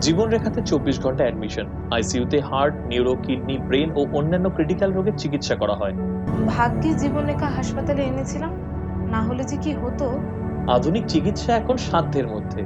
জীবনরেখাতে 24 ঘন্টা অ্যাডমিশন। আইসিইউতে heart, neuro, kidney, brain ও অন্যান্য ক্রিটিক্যাল রোগের চিকিৎসা করা হয়। ভাগ্যে জীবনরেখা হাসপাতালে এনেছিলাম, না হলে যে কি হতো। আধুনিক চিকিৎসা এখন সাধ্যের মধ্যে।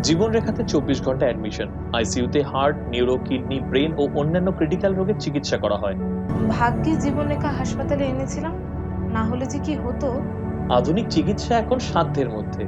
জীবনরেখাতে 24 ঘন্টা অ্যাডমিশন। আইসিইউতে হার্ট, নিউরো, কিডনি, ব্রেন ও অন্যান্য ক্রিটিক্যাল রোগের চিকিৎসা করা হয়। ভাগ্যে জীবনরেখা হাসপাতালে এনেছিলাম, না হলে যে কি হতো। আধুনিক চিকিৎসা এখন সাধ্যের মধ্যে।